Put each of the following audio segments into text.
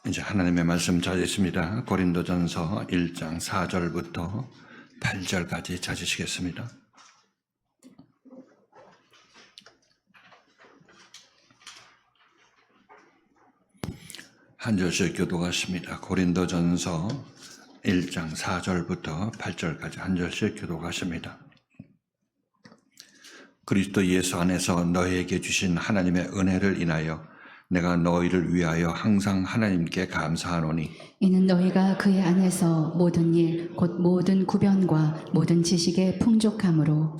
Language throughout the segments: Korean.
이제 하나님의 말씀 찾으십니다. 고린도전서 1장 4절부터 8절까지 찾으시겠습니다. 한 절씩 교독하십니다. 고린도전서 1장 4절부터 8절까지 한 절씩 교독하십니다. 그리스도 예수 안에서 너희에게 주신 하나님의 은혜를 인하여 내가 너희를 위하여 항상 하나님께 감사하노니 이는 너희가 그의 안에서 모든 일 곧 모든 구변과 모든 지식의 풍족함으로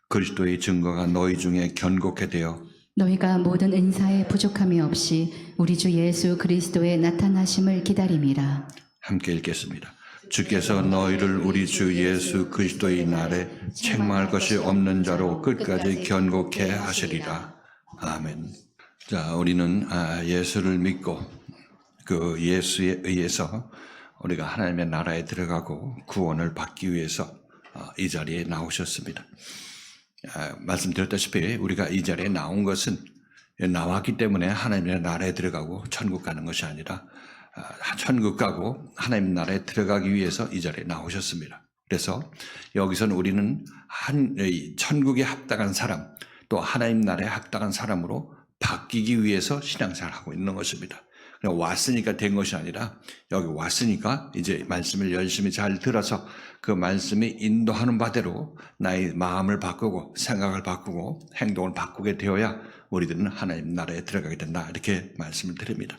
그리스도의 증거가 너희 중에 견고케 되어 너희가 모든 은사에 부족함이 없이 우리 주 예수 그리스도의 나타나심을 기다림이라. 함께 읽겠습니다. 주께서 너희를 우리 주 예수 그리스도의 날에 책망할 것이 없는 자로 끝까지 견고케 하시리라. 아멘. 자, 우리는 예수를 믿고 그 예수에 의해서 우리가 하나님의 나라에 들어가고 구원을 받기 위해서 이 자리에 나오셨습니다. 말씀드렸다시피 우리가 이 자리에 나온 것은 나왔기 때문에 하나님의 나라에 들어가고 천국 가는 것이 아니라 천국 가고 하나님 나라에 들어가기 위해서 이 자리에 나오셨습니다. 그래서 여기서는 우리는 천국에 합당한 사람 또 하나님 나라에 합당한 사람으로 바뀌기 위해서 신앙생활을 하고 있는 것입니다. 그냥 왔으니까 된 것이 아니라 여기 왔으니까 이제 말씀을 열심히 잘 들어서 그 말씀이 인도하는 바대로 나의 마음을 바꾸고 생각을 바꾸고 행동을 바꾸게 되어야 우리들은 하나님 나라에 들어가게 된다. 이렇게 말씀을 드립니다.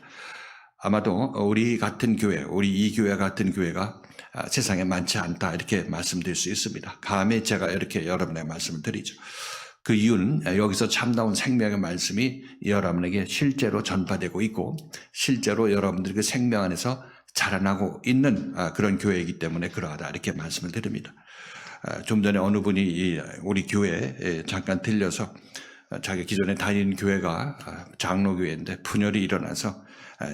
아마도 우리 같은 교회, 우리 이 교회 같은 교회가 세상에 많지 않다. 이렇게 말씀드릴 수 있습니다. 감히 제가 이렇게 여러분에게 말씀을 드리죠. 그 이유는 여기서 참다운 생명의 말씀이 여러분에게 실제로 전파되고 있고 실제로 여러분들이 그 생명 안에서 자라나고 있는 그런 교회이기 때문에 그러하다 이렇게 말씀을 드립니다. 좀 전에 어느 분이 우리 교회에 잠깐 들려서 자기 기존에 다니는 교회가 장로교회인데 분열이 일어나서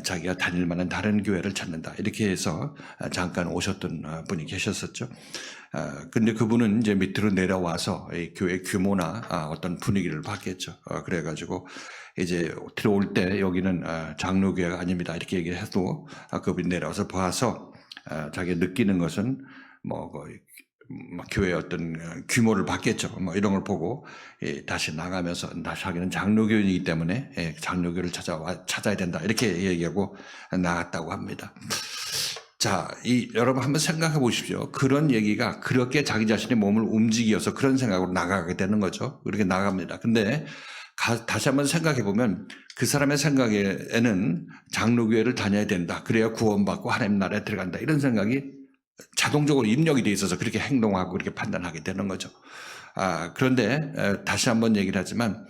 자기가 다닐 만한 다른 교회를 찾는다 이렇게 해서 잠깐 오셨던 분이 계셨었죠. 근데 그분은 이제 밑으로 내려와서 이 교회 규모나 어떤 분위기를 봤겠죠. 그래가지고 이제 들어올 때 여기는 장로교회가 아닙니다 이렇게 얘기해도 그분이 내려와서 봐서 자기가 느끼는 것은 교회의 어떤 규모를 봤겠죠. 이런 걸 보고 다시 나가면서 자기는 장로교인이기 때문에 장로교를 찾아야 된다 이렇게 얘기하고 나갔다고 합니다. 자, 여러분 한번 생각해 보십시오. 그런 얘기가 그렇게 자기 자신의 몸을 움직여서 그런 생각으로 나가게 되는 거죠. 그렇게 나갑니다. 근데 다시 한번 생각해 보면 그 사람의 생각에는 장로교회를 다녀야 된다. 그래야 구원받고 하나님 나라에 들어간다. 이런 생각이 자동적으로 입력이 돼 있어서 그렇게 행동하고 그렇게 판단하게 되는 거죠. 그런데 다시 한번 얘기를 하지만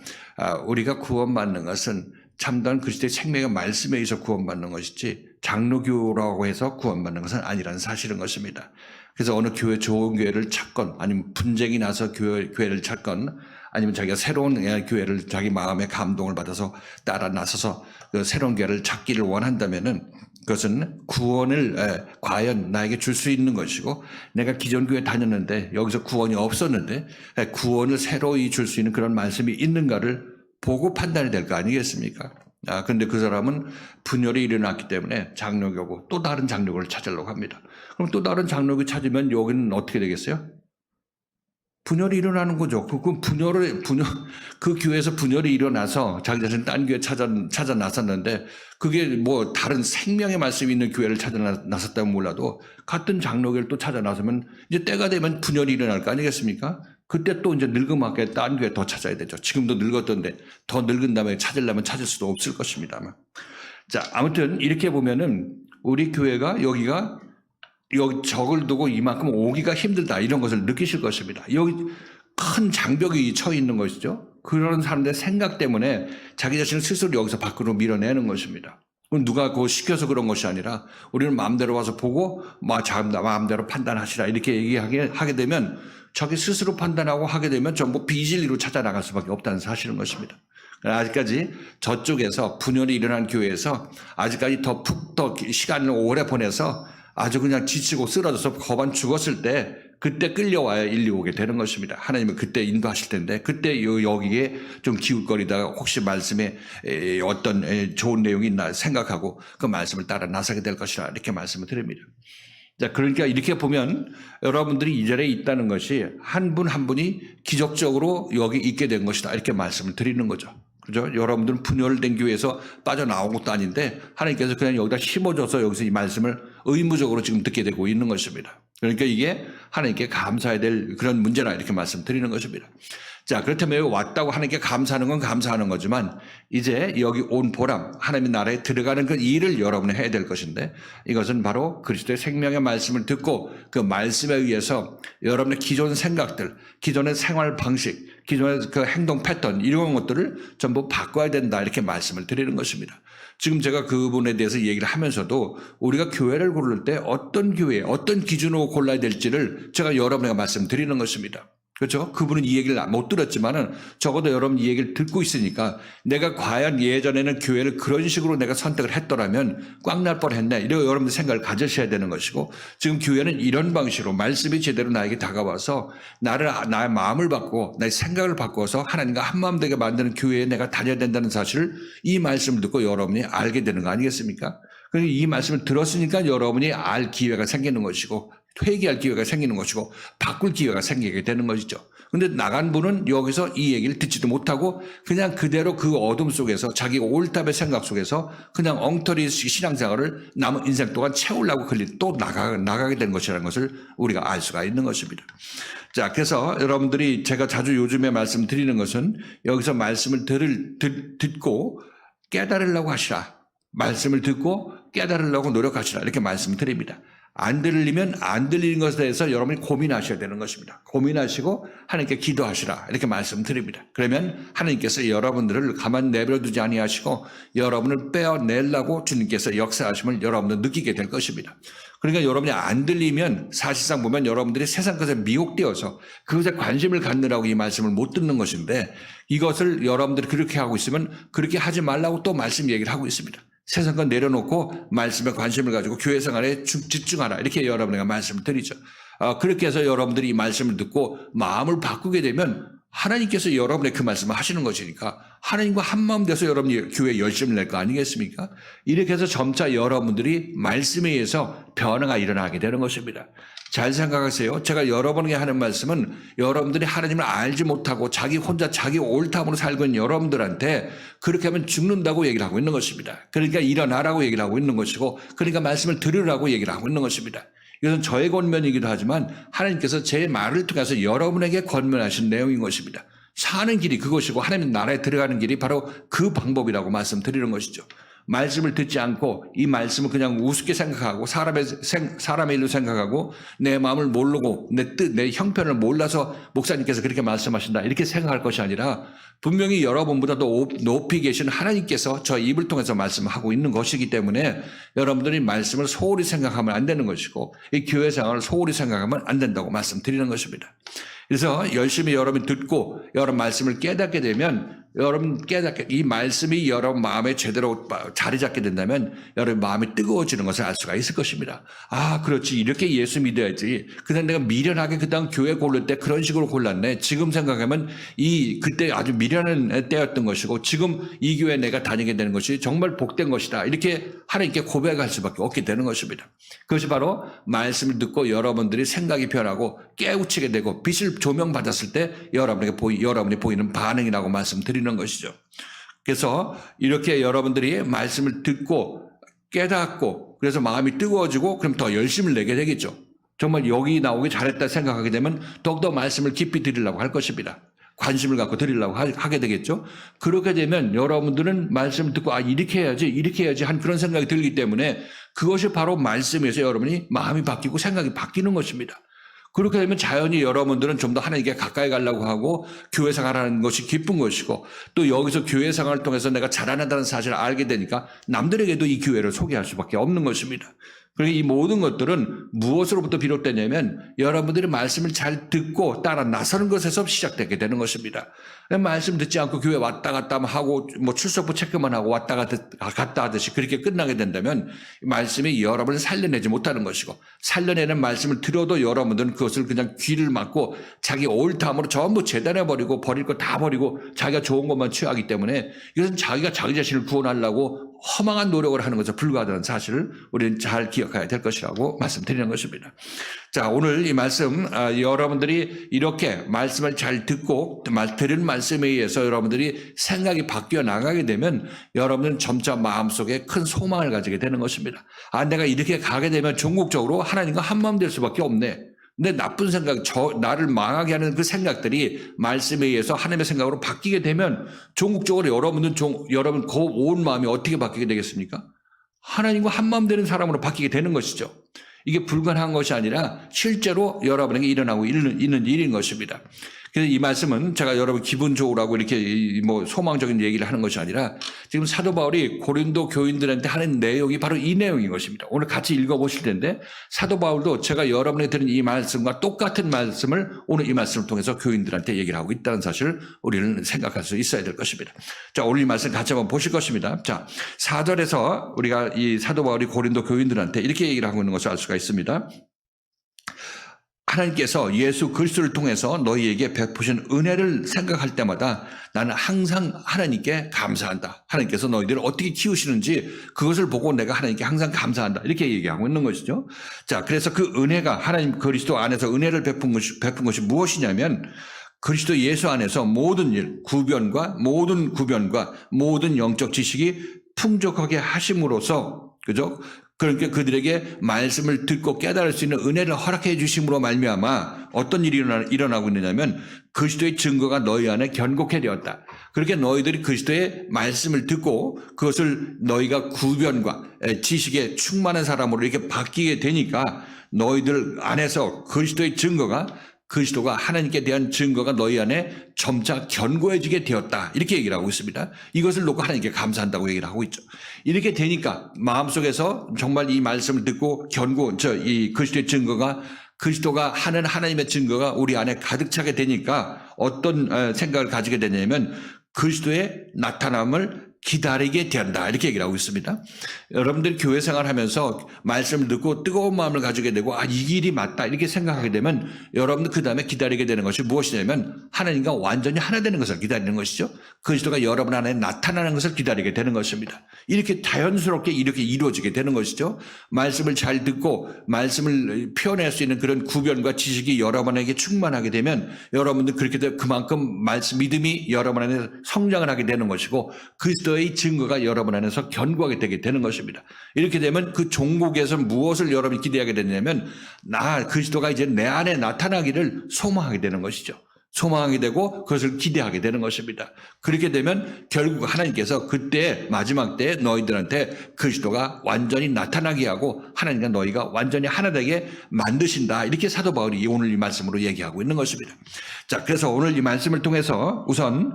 우리가 구원받는 것은 참다운 그리스도의 생명의 말씀에 의해서 구원받는 것이지 장로교라고 해서 구원받는 것은 아니라는 사실인 것입니다. 그래서 어느 교회 좋은 교회를 찾건 아니면 분쟁이 나서 교회를 찾건 아니면 자기가 새로운 교회를 자기 마음의 감동을 받아서 따라 나서서 그 새로운 교회를 찾기를 원한다면은 그것은 구원을 과연 나에게 줄 수 있는 것이고 내가 기존 교회 다녔는데 여기서 구원이 없었는데 구원을 새로이 줄 수 있는 그런 말씀이 있는가를 보고 판단이 될 거 아니겠습니까? 근데 그 사람은 분열이 일어났기 때문에 장로교고 또 다른 장로교를 찾으려고 합니다. 그럼 또 다른 장로교 찾으면 여기는 어떻게 되겠어요? 분열이 일어나는 거죠. 그 교회에서 분열이 일어나서 자기 자신 딴 교회 찾아 나섰는데 그게 뭐 다른 생명의 말씀이 있는 교회를 찾아 나섰다면 몰라도 같은 장로교를 또 찾아 나서면 이제 때가 되면 분열이 일어날 거 아니겠습니까? 그때 또 이제 늙음하게 딴 교회 더 찾아야 되죠. 지금도 늙었던데 더 늙은 다음에 찾으려면 찾을 수도 없을 것입니다만. 자, 아무튼 이렇게 보면은 우리 교회가 여기가 여기 적을 두고 이만큼 오기가 힘들다 이런 것을 느끼실 것입니다. 여기 큰 장벽이 쳐 있는 것이죠. 그런 사람들의 생각 때문에 자기 자신을 스스로 여기서 밖으로 밀어내는 것입니다. 누가 그거 시켜서 그런 것이 아니라 우리는 마음대로 와서 보고 마음대로 판단하시라 이렇게 얘기하게 되면 자기 스스로 판단하고 하게 되면 전부 비진리로 찾아나갈 수밖에 없다는 사실인 것입니다. 아직까지 저쪽에서 분열이 일어난 교회에서 아직까지 더 시간을 오래 보내서 아주 그냥 지치고 쓰러져서 거반 죽었을 때 그때 끌려와야 인리 오게 되는 것입니다. 하나님은 그때 인도하실 텐데 그때 여기에 좀 기웃거리다가 혹시 말씀에 어떤 좋은 내용이 있나 생각하고 그 말씀을 따라 나서게 될 것이라 이렇게 말씀을 드립니다. 자, 그러니까 이렇게 보면 여러분들이 이 자리에 있다는 것이 한 분 한 분이 기적적으로 여기 있게 된 것이다 이렇게 말씀을 드리는 거죠. 그죠? 여러분들은 분열된 교회에서 빠져나온 것도 아닌데 하나님께서 그냥 여기다 심어줘서 여기서 이 말씀을 의무적으로 지금 듣게 되고 있는 것입니다. 그러니까 이게 하나님께 감사해야 될 그런 문제라 이렇게 말씀드리는 것입니다. 자, 그렇다면 왔다고 하나님께 감사하는 건 감사하는 거지만 이제 여기 온 보람, 하나님의 나라에 들어가는 그 일을 여러분이 해야 될 것인데 이것은 바로 그리스도의 생명의 말씀을 듣고 그 말씀에 의해서 여러분의 기존 생각들, 기존의 생활 방식, 기존의 그 행동 패턴 이런 것들을 전부 바꿔야 된다 이렇게 말씀을 드리는 것입니다. 지금 제가 그 부분에 대해서 얘기를 하면서도 우리가 교회를 고를 때 어떤 교회, 어떤 기준으로 골라야 될지를 제가 여러분에게 말씀드리는 것입니다. 그렇죠? 그분은 이 얘기를 못 들었지만은 적어도 여러분 이 얘기를 듣고 있으니까 내가 과연 예전에는 교회를 그런 식으로 내가 선택을 했더라면 꽉 날 뻔했네. 이런 여러분들 생각을 가지셔야 되는 것이고 지금 교회는 이런 방식으로 말씀이 제대로 나에게 다가와서 나의 마음을 바꾸고 나의 생각을 바꿔서 하나님과 한마음 되게 만드는 교회에 내가 다녀야 된다는 사실을 이 말씀을 듣고 여러분이 알게 되는 거 아니겠습니까? 그러니까 이 말씀을 들었으니까 여러분이 알 기회가 생기는 것이고 회개할 기회가 생기는 것이고 바꿀 기회가 생기게 되는 것이죠. 그런데 나간 분은 여기서 이 얘기를 듣지도 못하고 그냥 그대로 그 어둠 속에서 자기 올탑의 생각 속에서 그냥 엉터리 신앙생활을 남은 인생 동안 채우려고 또 나가게 된 것이라는 것을 우리가 알 수가 있는 것입니다. 자, 그래서 여러분들이 제가 자주 요즘에 말씀드리는 것은 여기서 말씀을 듣고 깨달으려고 하시라. 말씀을 듣고 깨달으려고 노력하시라. 이렇게 말씀드립니다. 안 들리면 안 들리는 것에 대해서 여러분이 고민하셔야 되는 것입니다. 고민하시고 하나님께 기도하시라 이렇게 말씀드립니다. 그러면 하나님께서 여러분들을 가만 내버려두지 아니하시고 여러분을 빼어내려고 주님께서 역사하심을 여러분들 느끼게 될 것입니다. 그러니까 여러분이 안 들리면 사실상 보면 여러분들이 세상 것에 미혹되어서 그것에 관심을 갖느라고 이 말씀을 못 듣는 것인데 이것을 여러분들이 그렇게 하고 있으면 그렇게 하지 말라고 또 말씀 얘기를 하고 있습니다. 세상 건 내려놓고 말씀에 관심을 가지고 교회 생활에 집중하라 이렇게 여러분에게 말씀을 드리죠. 그렇게 해서 여러분들이 이 말씀을 듣고 마음을 바꾸게 되면 하나님께서 여러분의 그 말씀을 하시는 것이니까 하나님과 한마음 돼서 여러분이 교회에 열심을 낼 거 아니겠습니까? 이렇게 해서 점차 여러분들이 말씀에 의해서 변화가 일어나게 되는 것입니다. 잘 생각하세요. 제가 여러분에게 하는 말씀은 여러분들이 하나님을 알지 못하고 자기 혼자 자기 올탐으로 살고 있는 여러분들한테 그렇게 하면 죽는다고 얘기를 하고 있는 것입니다. 그러니까 일어나라고 얘기를 하고 있는 것이고 그러니까 말씀을 들으라고 얘기를 하고 있는 것입니다. 이것은 저의 권면이기도 하지만 하나님께서 제 말을 통해서 여러분에게 권면하신 내용인 것입니다. 사는 길이 그것이고 하나님 나라에 들어가는 길이 바로 그 방법이라고 말씀드리는 것이죠. 말씀을 듣지 않고 이 말씀을 그냥 우습게 생각하고 사람의 일로 생각하고 내 마음을 모르고 내 뜻, 내 형편을 몰라서 목사님께서 그렇게 말씀하신다 이렇게 생각할 것이 아니라 분명히 여러분보다도 높이 계신 하나님께서 저 입을 통해서 말씀하고 있는 것이기 때문에 여러분들이 말씀을 소홀히 생각하면 안 되는 것이고 이 교회 생활을 소홀히 생각하면 안 된다고 말씀드리는 것입니다. 그래서 열심히 여러분이 듣고 여러분 말씀을 깨닫게 되면 여러분 이 말씀이 여러분 마음에 제대로 자리 잡게 된다면 여러분 마음이 뜨거워지는 것을 알 수가 있을 것입니다. 아, 그렇지. 이렇게 예수 믿어야지. 그냥 내가 미련하게 그다음 교회 고를 때 그런 식으로 골랐네. 지금 생각하면 그때 아주 미련한 때였던 것이고 지금 이 교회에 내가 다니게 되는 것이 정말 복된 것이다. 이렇게 하나님께 고백할 수밖에 없게 되는 것입니다. 그것이 바로 말씀을 듣고 여러분들이 생각이 변하고 깨우치게 되고 빛을 조명받았을 때 여러분이 보이는 반응이라고 말씀드리는 것이죠. 그래서 이렇게 여러분들이 말씀을 듣고 깨닫고 그래서 마음이 뜨거워지고 그럼 더 열심을 내게 되겠죠. 정말 여기 나오기 잘했다 생각하게 되면 더욱더 말씀을 깊이 드리려고 할 것입니다. 관심을 갖고 드리려고 하게 되겠죠. 그렇게 되면 여러분들은 말씀을 듣고 이렇게 해야지 한 그런 생각이 들기 때문에 그것이 바로 말씀에서 여러분이 마음이 바뀌고 생각이 바뀌는 것입니다. 그렇게 되면 자연히 여러분들은 좀 더 하나님께 가까이 가려고 하고 교회 생활하는 것이 기쁜 것이고 또 여기서 교회 생활을 통해서 내가 자라난다는 사실을 알게 되니까 남들에게도 이 교회를 소개할 수밖에 없는 것입니다. 그리고 이 모든 것들은 무엇으로부터 비롯되냐면 여러분들이 말씀을 잘 듣고 따라 나서는 것에서 시작되게 되는 것입니다. 말씀 듣지 않고 교회 왔다 갔다 하고 뭐 출석부 체크만 하고 왔다 갔다 하듯이 그렇게 끝나게 된다면 말씀이 여러분을 살려내지 못하는 것이고, 살려내는 말씀을 들어도 여러분들은 그것을 그냥 귀를 막고 자기 옳다함으로 전부 재단해버리고 버릴 거 다 버리고 자기가 좋은 것만 취하기 때문에 이것은 자기가 자기 자신을 구원하려고 허망한 노력을 하는 것에 불과하다는 사실을 우리는 잘 기억해야 될 것이라고 말씀드리는 것입니다. 자, 오늘 이 말씀, 여러분들이 이렇게 말씀을 잘 듣고 들은 말씀에 의해서 여러분들이 생각이 바뀌어 나가게 되면 여러분은 점차 마음속에 큰 소망을 가지게 되는 것입니다. 내가 이렇게 가게 되면 종국적으로 하나님과 한마음 될 수밖에 없네. 근데 나쁜 생각, 나를 망하게 하는 그 생각들이 말씀에 의해서 하나님의 생각으로 바뀌게 되면 종국적으로 여러분 그 온 마음이 어떻게 바뀌게 되겠습니까? 하나님과 한마음 되는 사람으로 바뀌게 되는 것이죠. 이게 불가능한 것이 아니라 실제로 여러분에게 일어나고 있는 일인 것입니다. 그래서 이 말씀은 제가 여러분 기분 좋으라고 이렇게 뭐 소망적인 얘기를 하는 것이 아니라 지금 사도 바울이 고린도 교인들한테 하는 내용이 바로 이 내용인 것입니다. 오늘 같이 읽어보실 텐데 사도 바울도 제가 여러분에게 드린 이 말씀과 똑같은 말씀을 오늘 이 말씀을 통해서 교인들한테 얘기를 하고 있다는 사실을 우리는 생각할 수 있어야 될 것입니다. 자, 오늘 이 말씀 같이 한번 보실 것입니다. 자, 4절에서 우리가 이 사도 바울이 고린도 교인들한테 이렇게 얘기를 하고 있는 것을 알 수가 있습니다. 하나님께서 예수 그리스도를 통해서 너희에게 베푸신 은혜를 생각할 때마다 나는 항상 하나님께 감사한다. 하나님께서 너희들을 어떻게 키우시는지 그것을 보고 내가 하나님께 항상 감사한다. 이렇게 얘기하고 있는 것이죠. 자, 그래서 그 은혜가 하나님 그리스도 안에서 은혜를 베푼 것이 무엇이냐면 그리스도 예수 안에서 모든 일, 모든 구변과 모든 영적 지식이 풍족하게 하심으로써, 그죠? 그러니까 그들에게 말씀을 듣고 깨달을 수 있는 은혜를 허락해 주심으로 말미암아 어떤 일이 일어나고 있느냐면 그리스도의 증거가 너희 안에 견고케 되었다. 그렇게 너희들이 그리스도의 말씀을 듣고 그것을 너희가 구변과 지식에 충만한 사람으로 이렇게 바뀌게 되니까 너희들 안에서 그리스도가 하나님께 대한 증거가 너희 안에 점차 견고해지게 되었다. 이렇게 얘기를 하고 있습니다. 이것을 놓고 하나님께 감사한다고 얘기를 하고 있죠. 이렇게 되니까 마음속에서 정말 이 말씀을 듣고 이 그리스도의 증거가 그리스도가 하는 하나님의 증거가 우리 안에 가득 차게 되니까 어떤 생각을 가지게 되냐면 그리스도의 나타남을 기다리게 된다. 이렇게 얘기를 하고 있습니다. 여러분들이 교회 생활하면서 말씀을 듣고 뜨거운 마음을 가지게 되고 이 길이 맞다 이렇게 생각하게 되면 여러분들 그 다음에 기다리게 되는 것이 무엇이냐면 하나님과 완전히 하나 되는 것을 기다리는 것이죠. 그리스도가 여러분 안에 나타나는 것을 기다리게 되는 것입니다. 이렇게 자연스럽게 이렇게 이루어지게 되는 것이죠. 말씀을 잘 듣고 말씀을 표현할 수 있는 그런 구변과 지식이 여러분에게 충만하게 되면 여러분들 그렇게 되면 그만큼 믿음이 여러분 안에 성장을 하게 되는 것이고 그리스도의 증거가 여러분 안에서 견고하게 되게 되는 것입니다. 이렇게 되면 그 종국에서 무엇을 여러분이 기대하게 되냐면 그리스도가 이제 내 안에 나타나기를 소망하게 되는 것이죠. 소망하게 되고 그것을 기대하게 되는 것입니다. 그렇게 되면 결국 하나님께서 그때 마지막 때 너희들한테 그리스도가 완전히 나타나게 하고 하나님과 너희가 완전히 하나 되게 만드신다. 이렇게 사도 바울이 오늘 이 말씀으로 얘기하고 있는 것입니다. 자, 그래서 오늘 이 말씀을 통해서 우선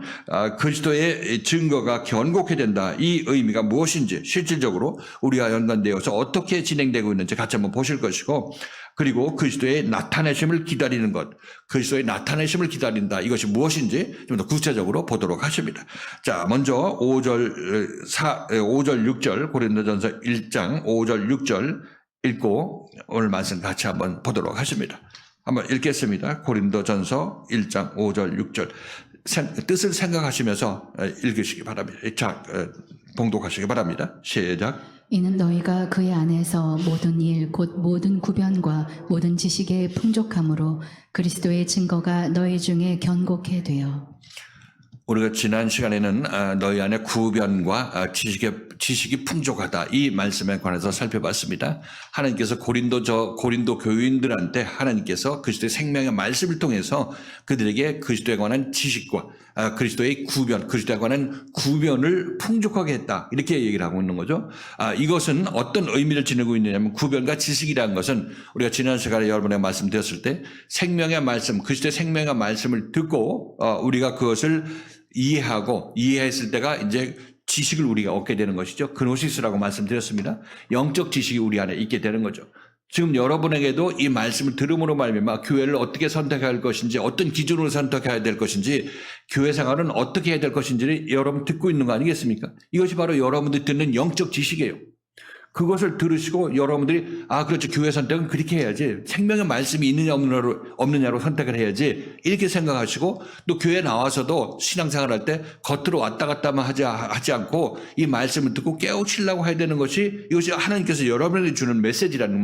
그리스도의 증거가 견고케 된다. 이 의미가 무엇인지 실질적으로 우리와 연관되어서 어떻게 진행되고 있는지 같이 한번 보실 것이고, 그리고 그리스도의 나타내심을 기다리는 것, 그리스도의 나타내심을 기다린다. 이것이 무엇인지 좀 더 구체적으로 보도록 하십니다. 자, 먼저 5절, 6절, 고린도전서 1장 5절, 6절 읽고 오늘 말씀 같이 한번 보도록 하십니다. 한번 읽겠습니다. 고린도전서 1장 5절, 6절. 뜻을 생각하시면서 읽으시기 바랍니다. 자, 봉독하시기 바랍니다. 시작. 이는 너희가 그의 안에서 모든 일 곧 모든 구변과 모든 지식의 풍족함으로 그리스도의 증거가 너희 중에 견고케 되어. 우리가 지난 시간에는 너희 안에 구변과 지식이 풍족하다 이 말씀에 관해서 살펴봤습니다. 하나님께서 고린도 교인들한테 하나님께서 그리스도의 생명의 말씀을 통해서 그들에게 그리스도에 관한 지식과 그리스도의 그리스도에 관한 구변을 풍족하게 했다. 이렇게 얘기를 하고 있는 거죠. 이것은 어떤 의미를 지니고 있느냐면 구변과 지식이라는 것은 우리가 지난 시간에 여러분에게 말씀드렸을 때 생명의 말씀, 그리스도의 생명의 말씀을 듣고 우리가 그것을 이해했을 때가 이제 지식을 우리가 얻게 되는 것이죠. 그노시스라고 말씀드렸습니다. 영적 지식이 우리 안에 있게 되는 거죠. 지금 여러분에게도 이 말씀을 들음으로 말미암아 교회를 어떻게 선택해야 할 것인지, 어떤 기준으로 선택해야 될 것인지, 교회 생활은 어떻게 해야 될 것인지를 여러분 듣고 있는 거 아니겠습니까? 이것이 바로 여러분들이 듣는 영적 지식이에요. 그것을 들으시고 여러분들이 그렇죠. 교회 선택은 그렇게 해야지. 생명의 말씀이 있느냐 없느냐로 선택을 해야지. 이렇게 생각하시고 또 교회 나와서도 신앙생활할 때 겉으로 왔다 갔다만 하지 않고 이 말씀을 듣고 깨우치려고 해야 되는 것이 이것이 하나님께서 여러분에게 주는 메시지라는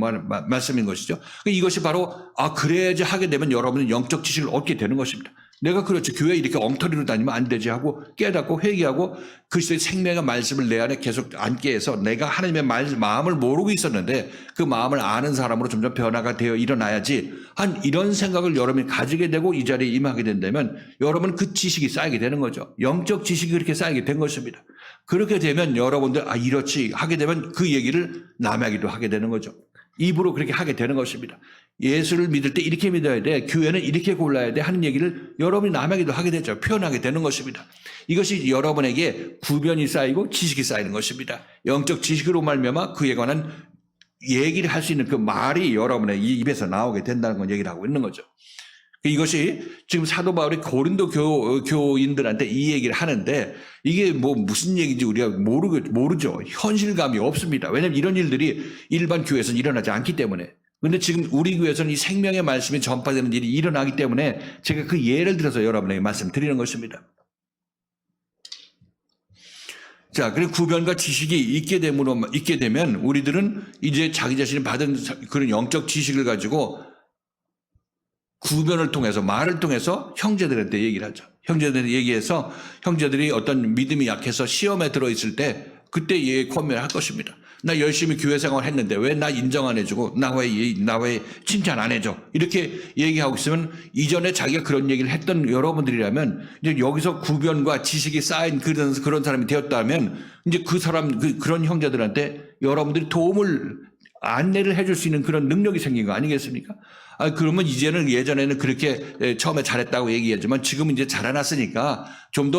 말씀인 것이죠. 이것이 바로 그래야지 하게 되면 여러분은 영적 지식을 얻게 되는 것입니다. 내가 그렇죠. 교회 이렇게 엉터리로 다니면 안 되지 하고 깨닫고 회개하고 그리스도의 생명의 말씀을 내 안에 계속 앉게 해서 내가 하나님의 마음을 모르고 있었는데 그 마음을 아는 사람으로 점점 변화가 되어 일어나야지 이런 생각을 여러분이 가지게 되고 이 자리에 임하게 된다면 여러분 그 지식이 쌓이게 되는 거죠. 영적 지식이 그렇게 쌓이게 된 것입니다. 그렇게 되면 여러분들 이렇지 하게 되면 그 얘기를 남에게도 하게 되는 거죠. 입으로 그렇게 하게 되는 것입니다. 예수를 믿을 때 이렇게 믿어야 돼. 교회는 이렇게 골라야 돼. 하는 얘기를 여러분이 남에게도 하게 되죠. 표현하게 되는 것입니다. 이것이 여러분에게 구변이 쌓이고 지식이 쌓이는 것입니다. 영적 지식으로 말미암아 그에 관한 얘기를 할 수 있는 그 말이 여러분의 입에서 나오게 된다는 건 얘기를 하고 있는 거죠. 이것이 지금 사도 바울이 고린도 교인들한테 이 얘기를 하는데 이게 무슨 얘기인지 우리가 모르죠. 현실감이 없습니다. 왜냐하면 이런 일들이 일반 교회에서는 일어나지 않기 때문에. 그런데 지금 우리 교회에서는 이 생명의 말씀이 전파되는 일이 일어나기 때문에 제가 그 예를 들어서 여러분에게 말씀드리는 것입니다. 자, 그리고 구변과 지식이 있게 되면 우리들은 이제 자기 자신이 받은 그런 영적 지식을 가지고 구변을 통해서 말을 통해서 형제들한테 얘기를 하죠. 형제들한테 얘기해서 형제들이 어떤 믿음이 약해서 시험에 들어있을 때 그때 권면을 할 것입니다. 나 열심히 교회 생활 했는데 왜 나 인정 안 해주고 나 왜 칭찬 안 해줘 이렇게 얘기하고 있으면 이전에 자기가 그런 얘기를 했던 여러분들이라면 이제 여기서 구변과 지식이 쌓인 그런 사람이 되었다면 이제 그런 형제들한테 여러분들이 안내를 해줄 수 있는 그런 능력이 생긴 거 아니겠습니까? 그러면 이제는 예전에는 그렇게 처음에 잘했다고 얘기하지만 지금은 이제 자라났으니까 좀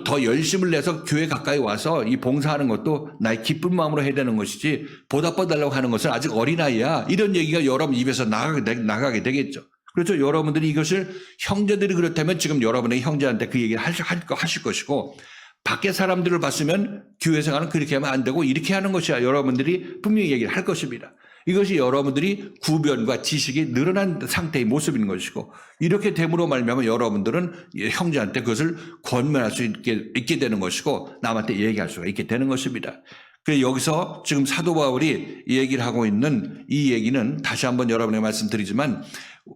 더 열심을 내서 교회 가까이 와서 이 봉사하는 것도 나의 기쁜 마음으로 해야 되는 것이지 보답받으려고 하는 것은 아직 어린아이야. 이런 얘기가 여러분 입에서 나가게 되겠죠. 그렇죠. 여러분들이 이것을 형제들이 그렇다면 지금 여러분의 형제한테 그 얘기를 하실 것이고 밖에 사람들을 봤으면 교회 생활은 그렇게 하면 안 되고 이렇게 하는 것이야. 여러분들이 분명히 얘기를 할 것입니다. 이것이 여러분들이 구변과 지식이 늘어난 상태의 모습인 것이고 이렇게 됨으로 말미암아 여러분들은 형제한테 그것을 권면할 수 있게 되는 것이고 남한테 얘기할 수가 있게 되는 것입니다. 그래서 여기서 지금 사도 바울이 얘기를 하고 있는 이 얘기는 다시 한번 여러분에게 말씀드리지만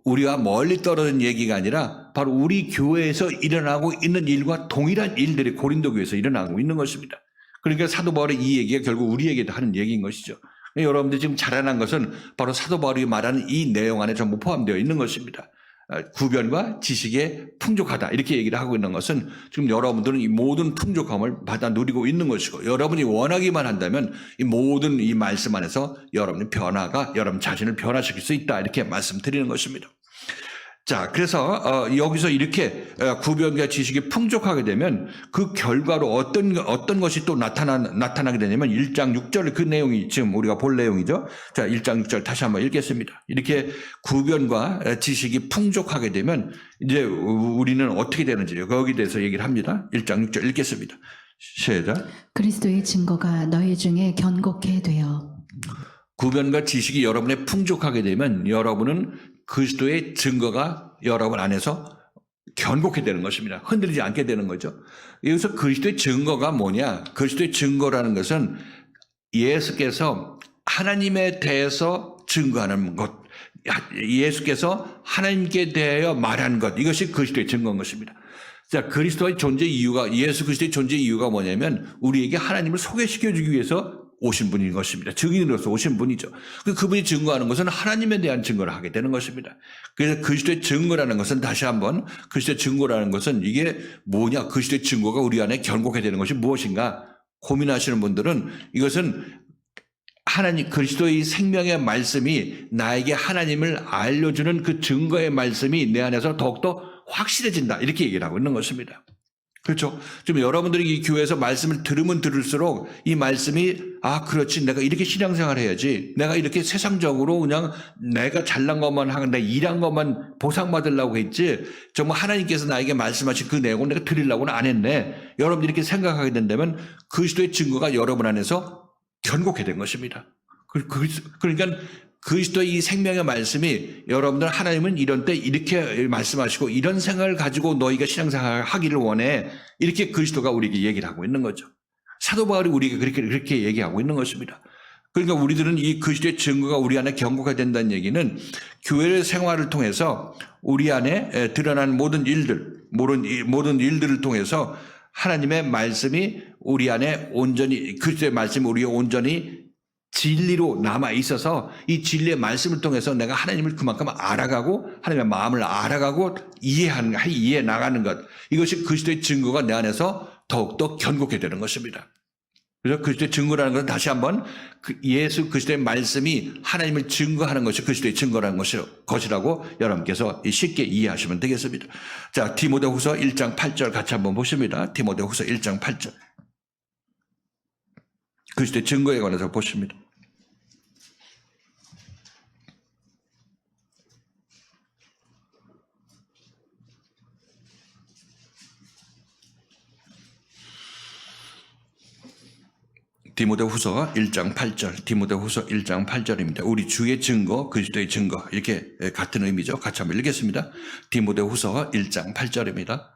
우리와 멀리 떨어진 얘기가 아니라 바로 우리 교회에서 일어나고 있는 일과 동일한 일들이 고린도 교회에서 일어나고 있는 것입니다. 그러니까 사도 바울의 이 얘기가 결국 우리에게도 하는 얘기인 것이죠. 여러분들이 지금 자라난 것은 바로 사도 바울이 말하는 이 내용 안에 전부 포함되어 있는 것입니다. 구변과 지식에 풍족하다 이렇게 얘기를 하고 있는 것은 지금 여러분들은 이 모든 풍족함을 받아 누리고 있는 것이고 여러분이 원하기만 한다면 이 모든 이 말씀 안에서 여러분의 여러분 자신을 변화시킬 수 있다 이렇게 말씀드리는 것입니다. 자, 그래서 여기서 이렇게 구변과 지식이 풍족하게 되면 그 결과로 어떤 것이 또 나타나게 되냐면 1장 6절 그 내용이 지금 우리가 볼 내용이죠. 자, 1장 6절 다시 한번 읽겠습니다. 이렇게 구변과 지식이 풍족하게 되면 이제 우리는 어떻게 되는지 거기에 대해서 얘기를 합니다. 1장 6절 읽겠습니다. 시작. 그리스도의 증거가 너희 중에 견고케 되어. 구변과 지식이 여러분의 풍족하게 되면 여러분은 그리스도의 증거가 여러분 안에서 견고하게 되는 것입니다. 흔들리지 않게 되는 거죠. 여기서 그리스도의 증거가 뭐냐? 그리스도의 증거라는 것은 예수께서 하나님에 대해서 증거하는 것, 예수께서 하나님께 대하여 말한 것, 이것이 그리스도의 증거인 것입니다. 자, 그리스도의 존재 이유가, 예수 그리스도의 존재 이유가 뭐냐면 우리에게 하나님을 소개시켜주기 위해서 오신 분인 것입니다. 증인으로서 오신 분이죠. 그분이 증거하는 것은 하나님에 대한 증거를 하게 되는 것입니다. 그래서 그리스도의 증거라는 것은 다시 한번 그리스도의 증거라는 것은 이게 뭐냐? 그리스도의 증거가 우리 안에 견고하게 되는 것이 무엇인가? 고민하시는 분들은 이것은 그리스도의 생명의 말씀이 나에게 하나님을 알려주는 그 증거의 말씀이 내 안에서 더욱더 확실해진다. 이렇게 얘기를 하고 있는 것입니다. 그렇죠? 좀 여러분들이 이 교회에서 말씀을 들으면 들을수록 이 말씀이 그렇지, 내가 이렇게 신앙생활 해야지, 내가 이렇게 세상적으로 그냥 내가 잘난 것만 하고 내가 일한 것만 보상받으려고 했지 정말 하나님께서 나에게 말씀하신 그 내용을 내가 드리려고는 안 했네. 여러분들이 이렇게 생각하게 된다면 그리스도의 증거가 여러분 안에서 견고하게 된 것입니다. 그러니까 그리스도의 이 생명의 말씀이 여러분들 하나님은 이런 때 이렇게 말씀하시고 이런 생각을 가지고 너희가 신앙생활을 하기를 원해. 이렇게 그리스도가 우리에게 얘기를 하고 있는 거죠. 사도 바울이 우리에게 그렇게 얘기하고 있는 것입니다. 그러니까 우리들은 이 그리스도의 증거가 우리 안에 견고가 된다는 얘기는 교회 생활을 통해서 우리 안에 드러난 모든 일들을 통해서 하나님의 말씀이 우리 안에 온전히 그리스도의 말씀이 우리에 온전히 진리로 남아 있어서 이 진리의 말씀을 통해서 내가 하나님을 그만큼 알아가고 하나님의 마음을 알아가고 이해해 나가는 것, 이것이 그리스도의 증거가 내 안에서 더욱더 견고하게 되는 것입니다. 그래서 그리스도의 증거라는 것은 다시 한번 예수 그리스도의 말씀이 하나님을 증거하는 것이 그리스도의 증거라는 것이라고 여러분께서 쉽게 이해하시면 되겠습니다. 자, 디모데후서 1장 8절 같이 한번 보십니다. 디모데후서 1장 8절. 그리스도의 증거에 관해서 보십니다. 디모데후서 1장 8절, 디모데후서 1장 8절입니다. 우리 주의 증거, 그리스도의 증거, 이렇게 같은 의미죠. 같이 한번 읽겠습니다. 디모데후서 1장 8절입니다.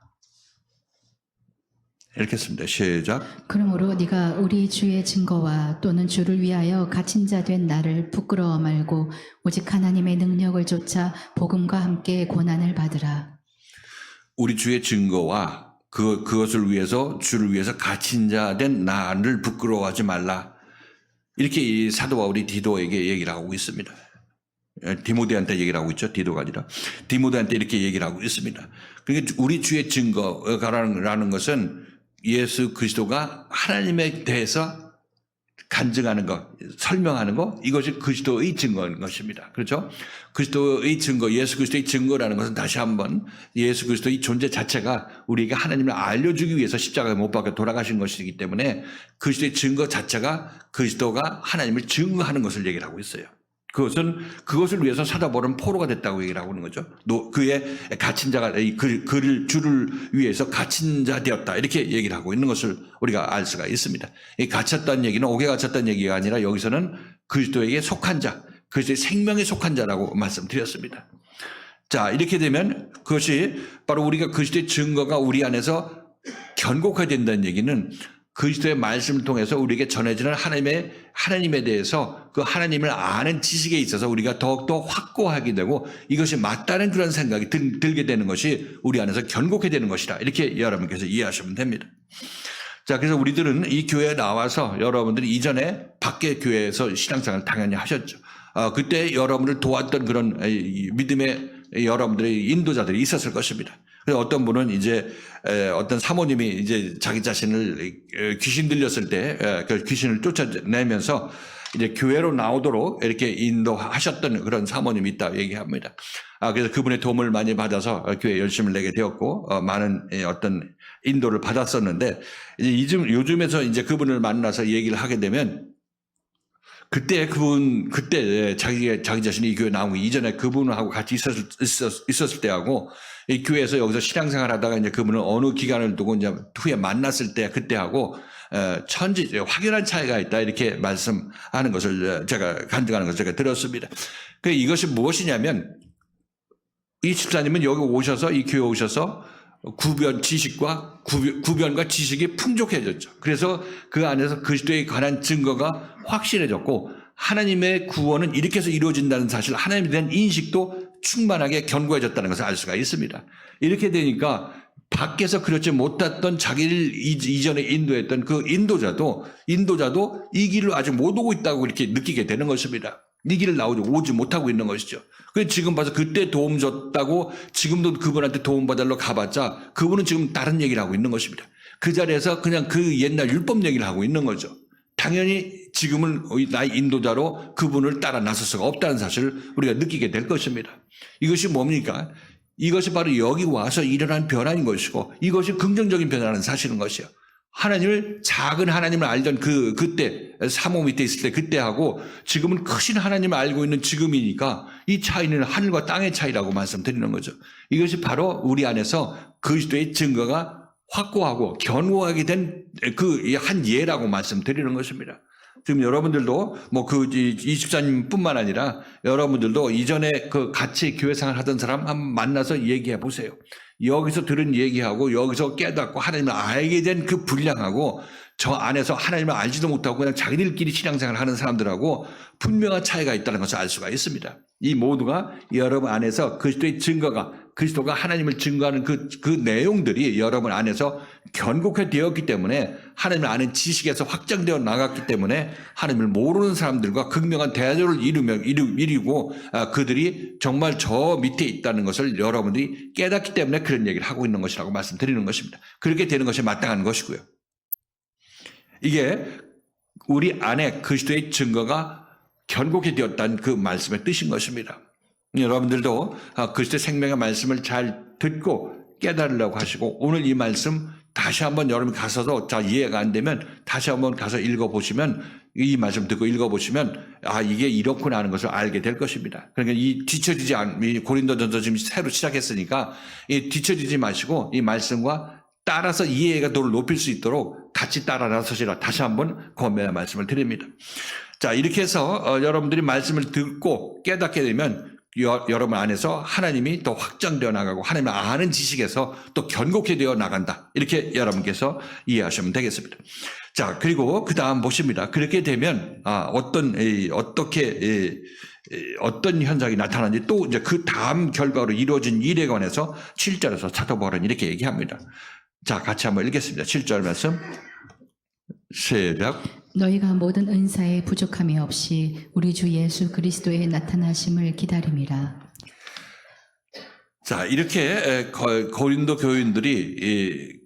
읽겠습니다. 시작. 그러므로 네가 우리 주의 증거와 또는 주를 위하여 갇힌 자 된 나를 부끄러워 말고 오직 하나님의 능력을 쫓아 복음과 함께 고난을 받으라. 우리 주의 증거와 그것을 위해서 주를 위해서 갇힌 자 된 나를 부끄러워하지 말라. 이렇게 이 사도 바울이 디도에게 얘기를 하고 있습니다. 디모데한테 얘기를 하고 있죠. 디도가 아니라 디모데한테 이렇게 얘기를 하고 있습니다. 그러니까 우리 주의 증거라는 것은 예수 그리스도가 하나님에 대해서 간증하는 것, 설명하는 것, 이것이 그리스도의 증거인 것입니다. 그렇죠? 그리스도의 증거, 예수 그리스도의 증거라는 것은 다시 한번 예수 그리스도의 존재 자체가 우리에게 하나님을 알려주기 위해서 십자가에 못 박혀 돌아가신 것이기 때문에 그리스도의 증거 자체가 그리스도가 하나님을 증거하는 것을 얘기를 하고 있어요. 그것을 위해서 사도 바울은 포로가 됐다고 얘기를 하고 있는 거죠. 그의 갇힌 자가 주를 위해서 갇힌 자 되었다, 이렇게 얘기를 하고 있는 것을 우리가 알 수가 있습니다. 이 갇혔다는 얘기는 옥에 갇혔다는 얘기가 아니라 여기서는 그리스도에게 속한 자, 그리스도의 생명에 속한 자라고 말씀드렸습니다. 자, 이렇게 되면 그것이 바로 우리가 그리스도의 증거가 우리 안에서 견고하게 된다는 얘기는 그리스도의 말씀을 통해서 우리에게 전해지는 하나님에 대해서 그 하나님을 아는 지식에 있어서 우리가 더욱더 확고하게 되고 이것이 맞다는 그런 생각이 들게 되는 것이 우리 안에서 견고하게 되는 것이다. 이렇게 여러분께서 이해하시면 됩니다. 자, 그래서 우리들은 이 교회에 나와서 여러분들이 이전에 밖에 교회에서 신앙생활을 당연히 하셨죠. 그때 여러분을 도왔던 그런 믿음의 여러분들의 인도자들이 있었을 것입니다. 그래서 어떤 분은 이제 어떤 사모님이 이제 자기 자신을 귀신 들렸을 때 그 귀신을 쫓아내면서 이제 교회로 나오도록 이렇게 인도하셨던 그런 사모님이 있다 얘기합니다. 그래서 그분의 도움을 많이 받아서 교회에 열심을 내게 되었고 많은 어떤 인도를 받았었는데 이제 요즘에서 이제 그분을 만나서 얘기를 하게 되면 그때 자기 자신이 이 교회 나온 거 이전에 그분하고 같이 있었을 때하고 이 교회에서 여기서 신앙생활 하다가 이제 그분은 어느 기간을 두고 이제 후에 만났을 때 그때하고 확연한 차이가 있다, 이렇게 말씀하는 것을 제가 간증하는 것을 제가 들었습니다. 이것이 무엇이냐면 이 집사님은 여기 오셔서 이 교회 오셔서 구변과 지식이 풍족해졌죠. 그래서 그 안에서 그리스도에 관한 증거가 확실해졌고 하나님의 구원은 이렇게 해서 이루어진다는 사실, 하나님에 대한 인식도 충만하게 견고해졌다는 것을 알 수가 있습니다. 이렇게 되니까 밖에서 그렇지 못했던 자기를 이전에 인도했던 그 인도자도 이 길을 아직 못 오고 있다고 이렇게 느끼게 되는 것입니다. 이 길을 오지 못하고 있는 것이죠. 그래서 지금 봐서 그때 도움 줬다고 지금도 그분한테 도움받으러 가봤자 그분은 지금 다른 얘기를 하고 있는 것입니다. 그 자리에서 그냥 그 옛날 율법 얘기를 하고 있는 거죠. 당연히 지금은 나의 인도자로 그분을 따라 나설 수가 없다는 사실을 우리가 느끼게 될 것입니다. 이것이 뭡니까? 이것이 바로 여기 와서 일어난 변화인 것이고 이것이 긍정적인 변화라는 사실인 것이요. 하나님을 작은 하나님을 알던 그때 사모 밑에 있을 때 그때하고 지금은 크신 하나님을 알고 있는 지금이니까 이 차이는 하늘과 땅의 차이라고 말씀드리는 거죠. 이것이 바로 우리 안에서 그리스도의 증거가 확고하고 견고하게 된 그 한 예라고 말씀드리는 것입니다. 지금 여러분들도 뭐 그 24님뿐만 아니라 여러분들도 이전에 그 같이 교회 생활 하던 사람 한번 만나서 얘기해 보세요. 여기서 들은 얘기하고 여기서 깨닫고 하나님을 알게 된 그 분량하고 저 안에서 하나님을 알지도 못하고 그냥 자기들끼리 신앙생활 하는 사람들하고 분명한 차이가 있다는 것을 알 수가 있습니다. 이 모두가 여러분 안에서 그리스도의 증거가 그리스도가 하나님을 증거하는 그 내용들이 여러분 안에서 견고하게 되었기 때문에 하나님을 아는 지식에서 확장되어 나갔기 때문에 하나님을 모르는 사람들과 극명한 대조를 이루고 그들이 정말 저 밑에 있다는 것을 여러분들이 깨닫기 때문에 그런 얘기를 하고 있는 것이라고 말씀드리는 것입니다. 그렇게 되는 것이 마땅한 것이고요. 이게 우리 안에 그리스도의 증거가 견고하게 되었다는 그 말씀의 뜻인 것입니다. 여러분들도 그리스도의 생명의 말씀을 잘 듣고 깨달으려고 하시고 오늘 이 말씀 다시 한번 여러분 가서도 잘 이해가 안 되면 다시 한번 가서 읽어보시면 이 말씀 듣고 읽어보시면 이게 이렇구나 하는 것을 알게 될 것입니다. 그러니까 이 뒤처지지 고린도전서 지금 새로 시작했으니까 이 뒤처지지 마시고 이 말씀과 따라서 이해가 도를 높일 수 있도록 같이 따라 나서시라 다시 한번 권면의 말씀을 드립니다. 자, 이렇게 해서 여러분들이 말씀을 듣고 깨닫게 되면 여러분 안에서 하나님이 더 확장되어 나가고 하나님을 아는 지식에서 또 견고하게 되어 나간다. 이렇게 여러분께서 이해하시면 되겠습니다. 자, 그리고 그 다음 보십니다. 그렇게 되면 어떤 현상이 나타나는지 또 이제 그 다음 결과로 이루어진 일에 관해서 7절에서 사도 바울은 이렇게 얘기합니다. 자, 같이 한번 읽겠습니다. 7절 말씀. 시작. 너희가 모든 은사에 부족함이 없이 우리 주 예수 그리스도의 나타나심을 기다림이라. 자, 이렇게 고린도 교인들이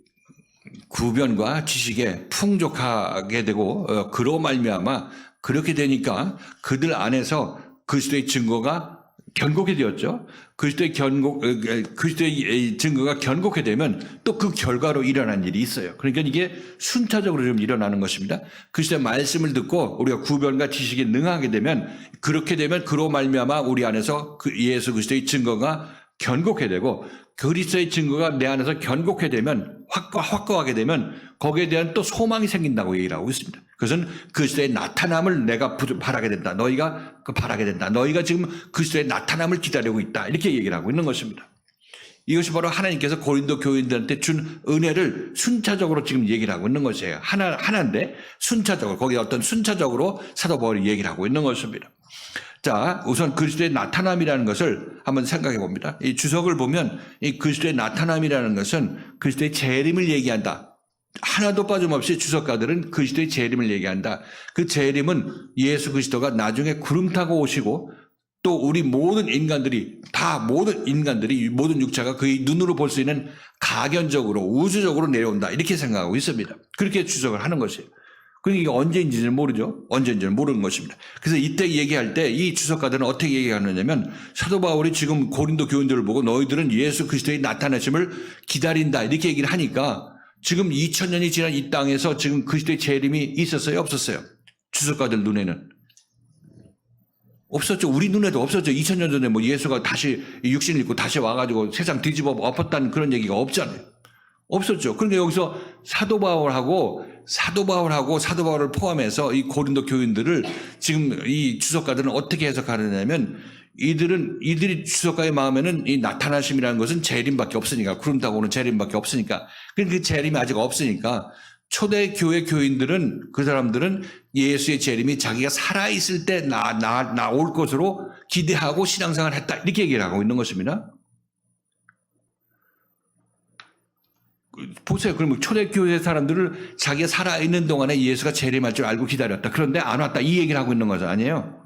구변과 지식에 풍족하게 되고 그로 말미암아 그렇게 되니까 그들 안에서 그리스도의 증거가 견고하게 되었죠. 그리스도의 증거가 견고하게 되면 또 그 결과로 일어난 일이 있어요. 그러니까 이게 순차적으로 좀 일어나는 것입니다. 그리스도의 말씀을 듣고 우리가 구변과 지식에 능하게 되면 그렇게 되면 그로 말미암아 우리 안에서 예수 그리스도의 증거가 견고하게 되고 그리스도의 증거가 내 안에서 견고하게 되면 확고하게 되면 거기에 대한 또 소망이 생긴다고 얘기를 하고 있습니다. 그것은 그리스도의 나타남을 내가 바라게 된다. 너희가 바라게 된다. 너희가 지금 그리스도의 나타남을 기다리고 있다. 이렇게 얘기를 하고 있는 것입니다. 이것이 바로 하나님께서 고린도 교인들한테 준 은혜를 순차적으로 지금 얘기를 하고 있는 것이에요. 하나인데 순차적으로 거기에 어떤 순차적으로 사도 바울이 얘기를 하고 있는 것입니다. 자, 우선 그리스도의 나타남이라는 것을 한번 생각해 봅니다. 이 주석을 보면 이 그리스도의 나타남이라는 것은 그리스도의 재림을 얘기한다. 하나도 빠짐없이 주석가들은 그리스도의 재림을 얘기한다. 그 재림은 예수 그리스도가 나중에 구름 타고 오시고 또 우리 모든 인간들이 모든 육체가 그의 눈으로 볼 수 있는 가견적으로 우주적으로 내려온다. 이렇게 생각하고 있습니다. 그렇게 주석을 하는 것이에요. 그러니까 이게 언제인지는 모르죠. 언제인지는 모르는 것입니다. 그래서 이때 얘기할 때 이 주석가들은 어떻게 얘기하느냐면 사도 바울이 지금 고린도 교인들을 보고 너희들은 예수 그리스도의 나타나심을 기다린다. 이렇게 얘기를 하니까 지금 2000년이 지난 이 땅에서 지금 그리스도의 재림이 있었어요? 없었어요? 주석가들 눈에는. 없었죠. 우리 눈에도 없었죠. 2000년 전에 뭐 예수가 다시 육신을 입고 다시 와가지고 세상 뒤집어 엎었다는 그런 얘기가 없잖아요. 없었죠. 그러니까 여기서 사도 바울을 포함해서 이 고린도 교인들을 지금 이 주석가들은 어떻게 해석하느냐면 이들이 주석가의 마음에는 이 나타나심이라는 것은 재림밖에 없으니까 구름 타고 오는 재림밖에 없으니까 그 재림이 아직 없으니까 초대 교회 교인들은 그 사람들은 예수의 재림이 자기가 살아있을 때 나올 것으로 기대하고 신앙생활을 했다. 이렇게 얘기를 하고 있는 것입니다. 보세요. 그러면 초대교회 사람들을 자기가 살아있는 동안에 예수가 재림할 줄 알고 기다렸다. 그런데 안 왔다. 이 얘기를 하고 있는 거죠. 아니에요.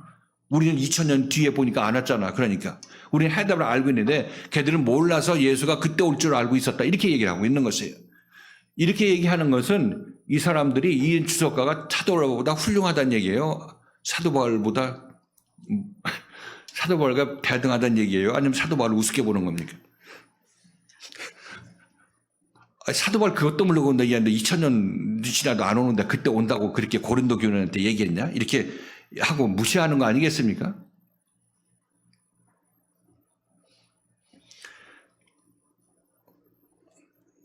우리는 2000년 뒤에 보니까 안 왔잖아. 그러니까. 우리는 해답을 알고 있는데 걔들은 몰라서 예수가 그때 올 줄 알고 있었다. 이렇게 얘기를 하고 있는 것이에요. 이렇게 얘기하는 것은 이 사람들이 이 주석가가 사도 바울보다 훌륭하다는 얘기예요. 사도 바울과 대등하다는 얘기예요. 아니면 사도 바울을 우습게 보는 겁니까? 사도 바울 그것도 모르고 온다 얘기하는데 2000년 지나도 안 오는데 그때 온다고 그렇게 고린도 교인한테 얘기했냐? 이렇게 하고 무시하는 거 아니겠습니까?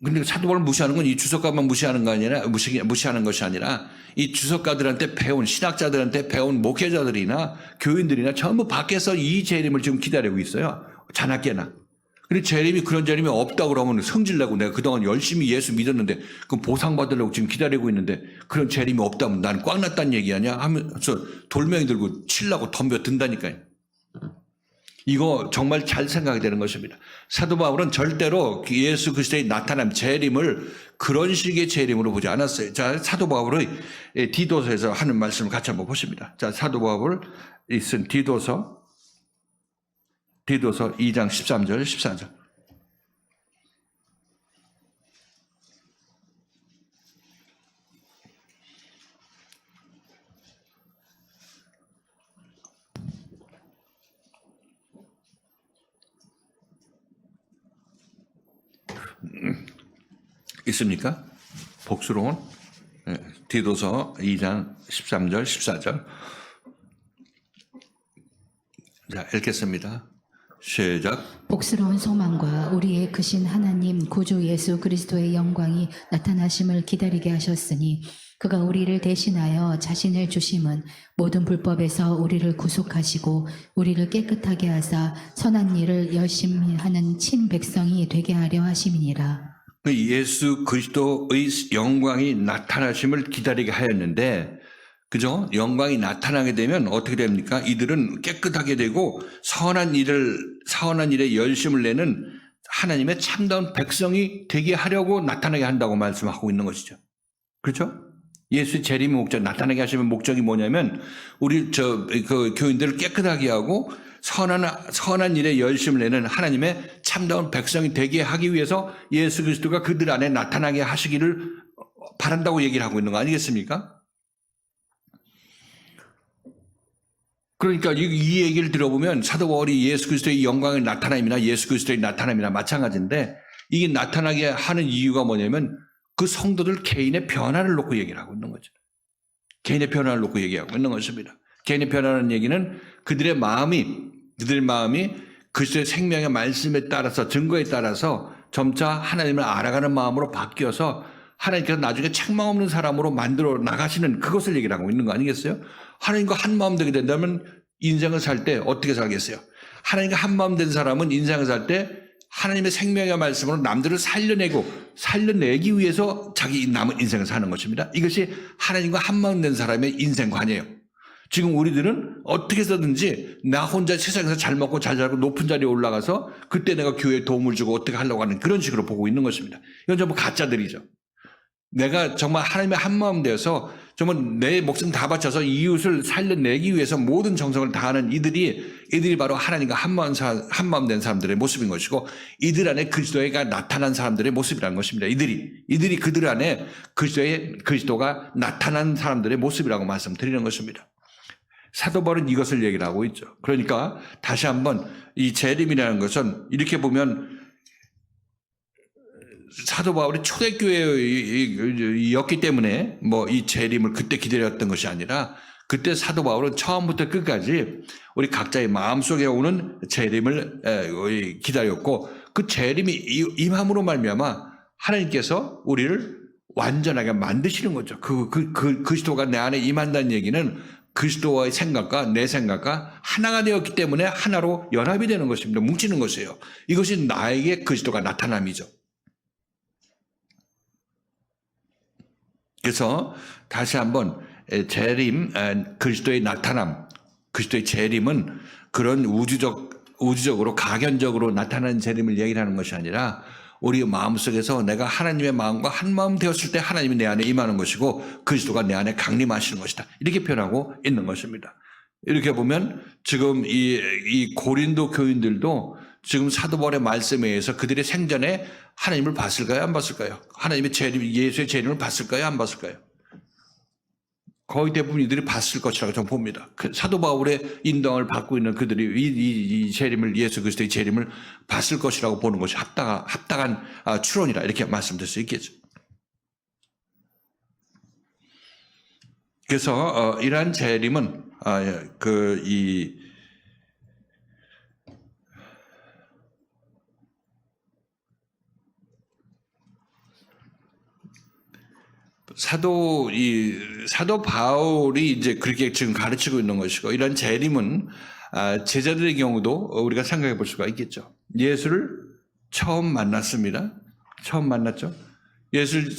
근데 사도 바울을 무시하는 건 이 주석가만 무시하는 거 아니라 무시하는 것이 아니라 이 주석가들한테 배운 신학자들한테 배운 목회자들이나 교인들이나 전부 밖에서 이 재림을 지금 기다리고 있어요. 자나깨나. 근데 재림이 그런 재림이 없다고 그러면 성질내고 내가 그동안 열심히 예수 믿었는데 그럼 보상받으려고 지금 기다리고 있는데 그런 재림이 없다면 난 꽉 났다는 얘기 아니야? 하면서 돌멩이 들고 치려고 덤벼든다니까요. 이거 정말 잘 생각이 되는 것입니다. 사도 바울은 절대로 예수 그리스도의 나타남 재림을 그런 식의 재림으로 보지 않았어요. 자, 사도 바울의 디도서에서 하는 말씀을 같이 한번 보십니다. 자, 사도 바울 쓴 디도서 2장 13절 14절. 있습니까? 복스러운 디도서 2장 13절 14절. 자, 읽겠습니다. 시작. 복스러운 소망과 우리의 크신 하나님 구주 예수 그리스도의 영광이 나타나심을 기다리게 하셨으니 그가 우리를 대신하여 자신을 주심은 모든 불법에서 우리를 구속하시고 우리를 깨끗하게 하사 선한 일을 열심히 하는 친 백성이 되게 하려 하심이니라. 예수 그리스도의 영광이 나타나심을 기다리게 하였는데, 그죠? 영광이 나타나게 되면 어떻게 됩니까? 이들은 깨끗하게 되고 선한 일에 열심을 내는 하나님의 참다운 백성이 되게 하려고 나타나게 한다고 말씀하고 있는 것이죠. 그렇죠? 예수 재림의 목적, 나타나게 하시는 목적이 뭐냐면 우리 그 교인들을 깨끗하게 하고 선한 일에 열심을 내는 하나님의 참다운 백성이 되게 하기 위해서 예수 그리스도가 그들 안에 나타나게 하시기를 바란다고 얘기를 하고 있는 거 아니겠습니까? 그러니까 이 얘기를 들어보면 사도 바울이 예수 그리스도의 영광의 나타남이나 예수 그리스도의 나타남이나 마찬가지인데 이게 나타나게 하는 이유가 뭐냐면 그 성도들 개인의 변화를 놓고 얘기를 하고 있는 거죠. 개인의 변화를 놓고 얘기하고 있는 것입니다. 개인의 변화라는 얘기는 그들의 마음이 그리스도의 생명의 말씀에 따라서 증거에 따라서 점차 하나님을 알아가는 마음으로 바뀌어서 하나님께서 나중에 책망 없는 사람으로 만들어 나가시는 그것을 얘기를 하고 있는 거 아니겠어요? 하나님과 한 마음 되게 된다면 인생을 살 때 어떻게 살겠어요? 하나님과 한 마음 된 사람은 인생을 살 때 하나님의 생명의 말씀으로 남들을 살려내기 위해서 자기 남은 인생을 사는 것입니다. 이것이 하나님과 한 마음 된 사람의 인생관이에요. 지금 우리들은 어떻게 해서든지 나 혼자 세상에서 잘 먹고 잘 살고 높은 자리에 올라가서 그때 내가 교회에 도움을 주고 어떻게 하려고 하는 그런 식으로 보고 있는 것입니다. 이건 전부 가짜들이죠. 내가 정말 하나님의 한마음 되어서 정말 내 목숨 다 바쳐서 이웃을 살려내기 위해서 모든 정성을 다하는 이들이 바로 하나님과 한마음 된 사람들의 모습인 것이고 이들 안에 그리스도가 나타난 사람들의 모습이라는 것입니다. 이들이 그들 안에 그리스도가 나타난 사람들의 모습이라고 말씀드리는 것입니다. 사도 바울은 이것을 얘기를 하고 있죠. 그러니까 다시 한번 이 재림이라는 것은 이렇게 보면 사도 바울이 초대교회였기 때문에 뭐 이 재림을 그때 기다렸던 것이 아니라 그때 사도 바울은 처음부터 끝까지 우리 각자의 마음속에 오는 재림을 기다렸고 그 재림이 임함으로 말미암아 하나님께서 우리를 완전하게 만드시는 거죠. 그리스도가 내 안에 임한다는 얘기는 그리스도와의 생각과 내 생각과 하나가 되었기 때문에 하나로 연합이 되는 것입니다. 뭉치는 것이에요. 이것이 나에게 그리스도가 나타남이죠. 그래서 다시 한번 재림, 그리스도의 나타남, 그리스도의 재림은 그런 우주적으로 가견적으로 나타나는 재림을 얘기를 하는 것이 아니라 우리 마음속에서 내가 하나님의 마음과 한 마음 되었을 때 하나님이 내 안에 임하는 것이고 그리스도가 내 안에 강림하시는 것이다. 이렇게 표현하고 있는 것입니다. 이렇게 보면 지금 이 고린도 교인들도 지금 사도 바울의 말씀에 의해서 그들의 생전에 하나님을 봤을까요? 안 봤을까요? 하나님의 재림, 예수의 재림을 봤을까요? 안 봤을까요? 거의 대부분 이들이 봤을 것이라고 저는 봅니다. 사도 바울의 인도함을 받고 있는 그들이 이 재림을, 예수 그리스도의 재림을 봤을 것이라고 보는 것이 합당한 추론이라 이렇게 말씀드릴 수 있겠죠. 그래서 이러한 재림은 사도 바울이 이제 그렇게 지금 가르치고 있는 것이고, 이런 재림은 제자들의 경우도 우리가 생각해 볼 수가 있겠죠. 예수를 처음 만났습니다. 처음 만났죠. 예수를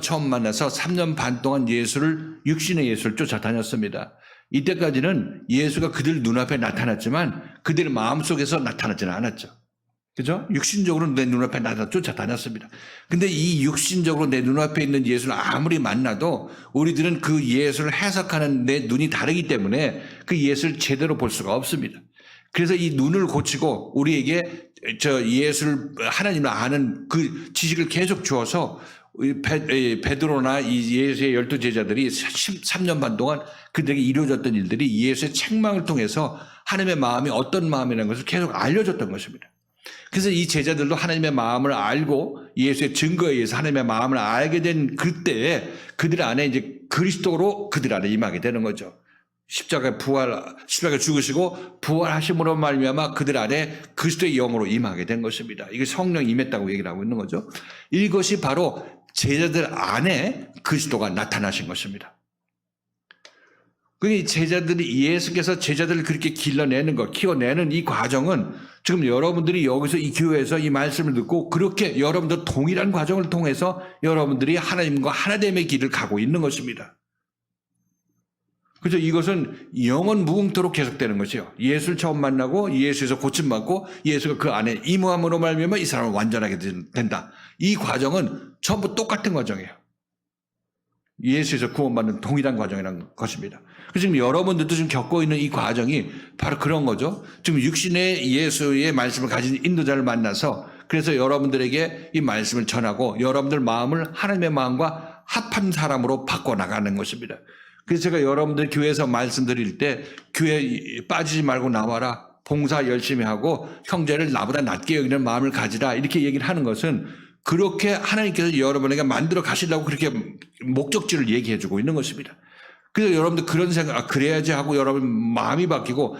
처음 만나서 3년 반 동안 육신의 예수를 쫓아다녔습니다. 이때까지는 예수가 그들 눈앞에 나타났지만 그들의 마음속에서 나타나지는 않았죠. 그죠? 육신적으로 내 눈앞에 쫓아다녔습니다. 근데 이 육신적으로 내 눈앞에 있는 예수를 아무리 만나도 우리들은 그 예수를 해석하는 내 눈이 다르기 때문에 그 예수를 제대로 볼 수가 없습니다. 그래서 이 눈을 고치고 우리에게 예수를, 하나님을 아는 그 지식을 계속 주어서 베드로나 이 예수의 12제자들이 3년 반 동안 그들에게 이루어졌던 일들이 예수의 책망을 통해서 하나님의 마음이 어떤 마음이라는 것을 계속 알려줬던 것입니다. 그래서 이 제자들도 하나님의 마음을 알고 예수의 증거에 의해서 하나님의 마음을 알게 된 그때에 그들 안에 이제 그리스도로 그들 안에 임하게 되는 거죠. 십자가에 죽으시고 부활하심으로 말미암아 그들 안에 그리스도의 영으로 임하게 된 것입니다. 이게 성령이 임했다고 얘기를 하고 있는 거죠. 이것이 바로 제자들 안에 그리스도가 나타나신 것입니다. 그 제자들이, 예수께서 제자들을 그렇게 길러내는 것, 키워내는 이 과정은 지금 여러분들이 여기서 이 교회에서 이 말씀을 듣고 그렇게 여러분들 동일한 과정을 통해서 여러분들이 하나님과 하나됨의 길을 가고 있는 것입니다. 그래서 이것은 영원 무궁토록 계속되는 것이요. 예수를 처음 만나고 예수에서 고침받고 예수가 그 안에 임함으로 말미암아 이 사람을 완전하게 된다. 이 과정은 전부 똑같은 과정이에요. 예수에서 구원받는 동일한 과정이라는 것입니다. 그래서 지금 여러분들도 지금 겪고 있는 이 과정이 바로 그런 거죠. 지금 육신의 예수의 말씀을 가진 인도자를 만나서 그래서 여러분들에게 이 말씀을 전하고 여러분들 마음을 하나님의 마음과 합한 사람으로 바꿔나가는 것입니다. 그래서 제가 여러분들 교회에서 말씀드릴 때 교회에 빠지지 말고 나와라. 봉사 열심히 하고 형제를 나보다 낮게 여기는 마음을 가지라. 이렇게 얘기를 하는 것은 그렇게 하나님께서 여러분에게 만들어 가시려고 그렇게 목적지를 얘기해 주고 있는 것입니다. 그래서 여러분들 그런 생각, 그래야지 하고 여러분 마음이 바뀌고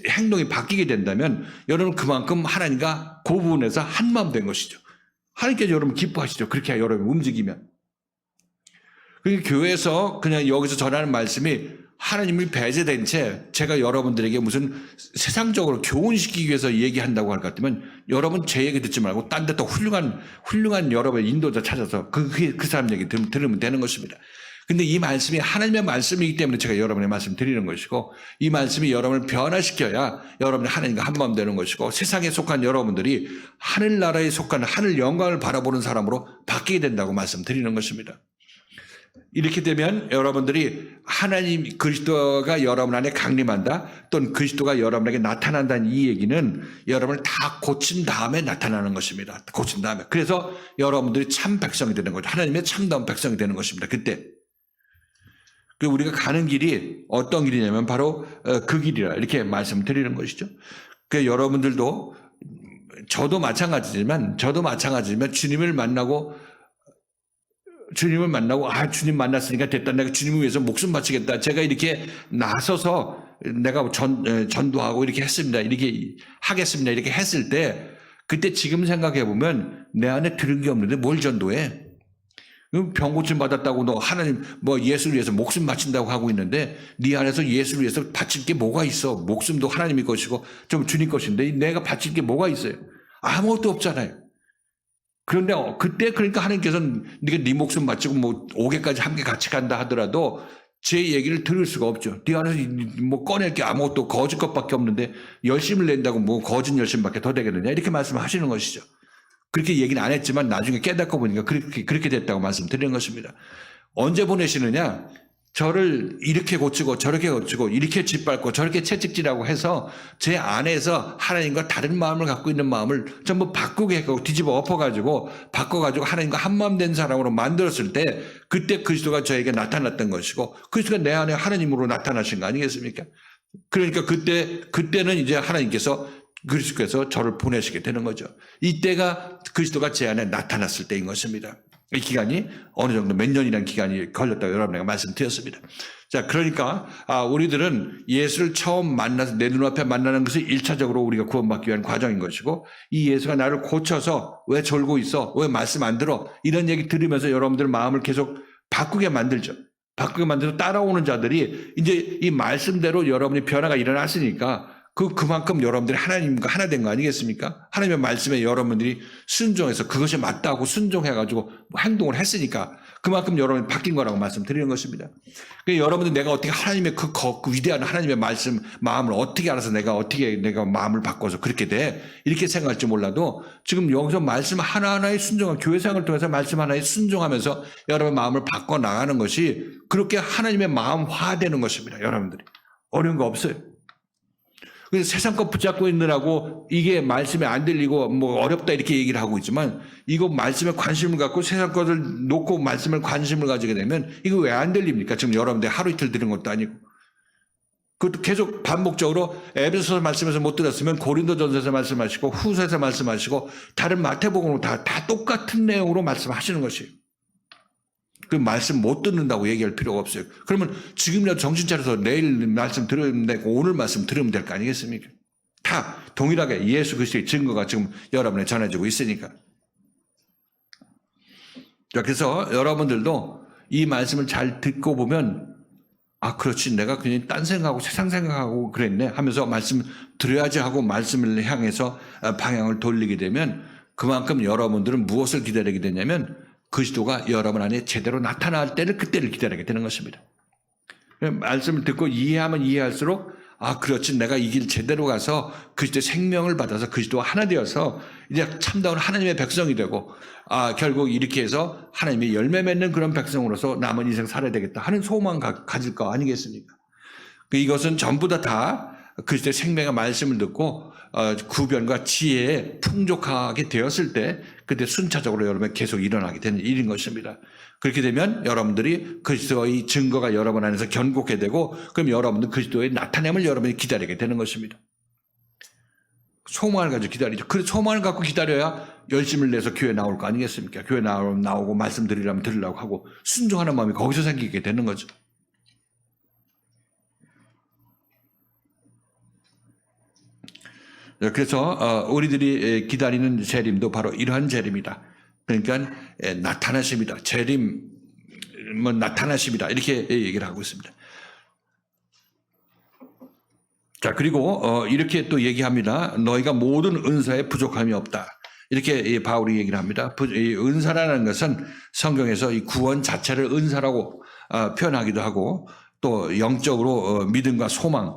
행동이 바뀌게 된다면 여러분 그만큼 하나님과 그 부분에서 한 마음 된 것이죠. 하나님께서 여러분 기뻐하시죠. 그렇게 여러분 움직이면. 그러니까 교회에서 그냥 여기서 전하는 말씀이 하나님이 배제된 채 제가 여러분들에게 무슨 세상적으로 교훈시키기 위해서 얘기한다고 할 것 같으면 여러분 제 얘기 듣지 말고 딴 데 또 훌륭한 여러분의 인도자 찾아서 그 사람 얘기 들으면 되는 것입니다. 근데 이 말씀이 하나님의 말씀이기 때문에 제가 여러분의 말씀 드리는 것이고 이 말씀이 여러분을 변화시켜야 여러분이 하나님과 한마음 되는 것이고 세상에 속한 여러분들이 하늘나라에 속한 하늘 영광을 바라보는 사람으로 바뀌게 된다고 말씀드리는 것입니다. 이렇게 되면 여러분들이 하나님 그리스도가 여러분 안에 강림한다 또는 그리스도가 여러분에게 나타난다는 이 얘기는 여러분을 다 고친 다음에 나타나는 것입니다. 고친 다음에. 그래서 여러분들이 참 백성이 되는 거죠. 하나님의 참다운 백성이 되는 것입니다. 그때. 그리고 우리가 가는 길이 어떤 길이냐면 바로 그 길이라 이렇게 말씀드리는 것이죠. 그 여러분들도 저도 마찬가지지만 주님을 만나고 주님 만났으니까 됐다. 내가 주님을 위해서 목숨 바치겠다. 제가 이렇게 나서서 내가 전도하고 이렇게 했습니다. 이렇게 하겠습니다. 이렇게 했을 때 그때 지금 생각해 보면 내 안에 들은 게 없는데 뭘 전도해? 병 고침 받았다고 너 하나님 예수를 위해서 목숨 바친다고 하고 있는데 네 안에서 예수를 위해서 바칠 게 뭐가 있어? 목숨도 하나님의 것이고 좀 주님 것인데 내가 바칠 게 뭐가 있어요? 아무것도 없잖아요. 그런데 그때 그러니까 하나님께서는 네가 네 목숨 바치고 5개까지 함께 같이 간다 하더라도 제 얘기를 들을 수가 없죠. 네 안에서 꺼낼 게 아무것도 거짓 것밖에 없는데 열심을 낸다고 거짓 열심밖에 더 되겠느냐 이렇게 말씀하시는 것이죠. 그렇게 얘기는 안 했지만 나중에 깨닫고 보니까 그렇게 됐다고 말씀드리는 것입니다. 언제 보내시느냐? 저를 이렇게 고치고 저렇게 고치고 이렇게 짓밟고 저렇게 채찍질하고 해서 제 안에서 하나님과 다른 마음을 갖고 있는 마음을 전부 바꾸게 하고 뒤집어 엎어가지고 바꿔가지고 하나님과 한마음 된 사람으로 만들었을 때 그때 그리스도가 저에게 나타났던 것이고 그리스도가 내 안에 하나님으로 나타나신 거 아니겠습니까? 그러니까 그때는 이제 하나님께서 그리스도께서 저를 보내시게 되는 거죠. 이때가 그리스도가 제 안에 나타났을 때인 것입니다. 이 기간이 어느 정도 몇 년이라는 기간이 걸렸다고 여러분에게 말씀드렸습니다. 자, 그러니까 우리들은 예수를 처음 만나서 내 눈앞에 만나는 것이 1차적으로 우리가 구원받기 위한 과정인 것이고 이 예수가 나를 고쳐서 왜 졸고 있어? 왜 말씀 안 들어? 이런 얘기 들으면서 여러분들 마음을 계속 바꾸게 만들죠. 바꾸게 만들어서 따라오는 자들이 이제 이 말씀대로 여러분이 변화가 일어났으니까 그만큼 여러분들이 하나님과 하나 된 거 아니겠습니까? 하나님의 말씀에 여러분들이 순종해서 그것이 맞다고 순종해가지고 행동을 했으니까 그만큼 여러분이 바뀐 거라고 말씀드리는 것입니다. 그러니까 여러분들 내가 어떻게 하나님의 그 위대한 하나님의 말씀, 마음을 어떻게 알아서 내가 마음을 바꿔서 그렇게 돼? 이렇게 생각할지 몰라도 지금 여기서 말씀 하나하나에 순종한 교회생활을 통해서 말씀 하나에 순종하면서 여러분의 마음을 바꿔 나가는 것이 그렇게 하나님의 마음화되는 것입니다. 여러분들이. 어려운 거 없어요. 그래서 세상 것 붙잡고 있느라고 이게 말씀에 안 들리고 뭐 어렵다 이렇게 얘기를 하고 있지만 이거 말씀에 관심을 갖고 세상 것을 놓고 말씀에 관심을 가지게 되면 이거 왜 안 들립니까? 지금 여러분들 하루 이틀 들은 것도 아니고 그것도 계속 반복적으로 에베소서 말씀에서 못 들었으면 고린도전서에서 말씀하시고 후서에서 말씀하시고 다른 마태복음으로 다 똑같은 내용으로 말씀하시는 것이에요. 그 말씀 못 듣는다고 얘기할 필요가 없어요. 그러면 지금이라도 정신 차려서 내일 말씀 들으면 되고 오늘 말씀 들으면 될 거 아니겠습니까? 다 동일하게 예수 그리스도의 증거가 지금 여러분에 전해지고 있으니까. 자, 그래서 여러분들도 이 말씀을 잘 듣고 보면 아, 그렇지. 내가 그냥 딴 생각하고 세상 생각하고 그랬네 하면서 말씀 들어야지 하고 말씀을 향해서 방향을 돌리게 되면 그만큼 여러분들은 무엇을 기다리게 되냐면 그리스도가 여러분 안에 제대로 나타날 때를 그때를 기다리게 되는 것입니다. 말씀을 듣고 이해하면 이해할수록 아 그렇지 내가 이 길 제대로 가서 그리스도의 생명을 받아서 그리스도와 하나 되어서 이제 참다운 하나님의 백성이 되고 아 결국 이렇게 해서 하나님의 열매 맺는 그런 백성으로서 남은 인생 살아야 되겠다 하는 소망 가질 거 아니겠습니까? 이것은 전부 다 그리스도의 생명의 말씀을 듣고 구변과 지혜에 풍족하게 되었을 때 그때 순차적으로 여러분 계속 일어나게 되는 일인 것입니다. 그렇게 되면 여러분들이 그리스도의 증거가 여러분 안에서 견고하게 되고 그럼 여러분들 그리스도의 나타냄을 여러분이 기다리게 되는 것입니다. 소망을 가지고 기다리죠. 그 소망을 갖고 기다려야 열심을 내서 교회 나올 거 아니겠습니까? 교회 나오고 말씀 드리려면 들으려고 하고 순종하는 마음이 거기서 생기게 되는 거죠. 그래서 우리들이 기다리는 재림도 바로 이러한 재림이다. 그러니까 나타나십니다. 재림은 나타나십니다. 이렇게 얘기를 하고 있습니다. 자 그리고 이렇게 또 얘기합니다. 너희가 모든 은사에 부족함이 없다. 이렇게 바울이 얘기를 합니다. 이 은사라는 것은 성경에서 이 구원 자체를 은사라고 표현하기도 하고 또 영적으로 믿음과 소망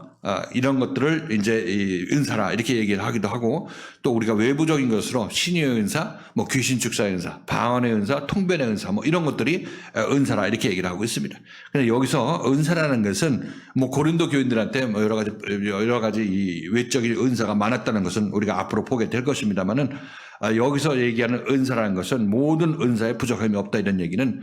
이런 것들을 이제 은사라 이렇게 얘기를 하기도 하고 또 우리가 외부적인 것으로 신유의 은사, 뭐 귀신 축사의 은사, 방언의 은사, 통변의 은사 뭐 이런 것들이 은사라 이렇게 얘기를 하고 있습니다. 근데 여기서 은사라는 것은 뭐 고린도 교인들한테 뭐 여러 가지 이 외적인 은사가 많았다는 것은 우리가 앞으로 보게 될 것입니다만은 여기서 얘기하는 은사라는 것은 모든 은사에 부족함이 없다 이런 얘기는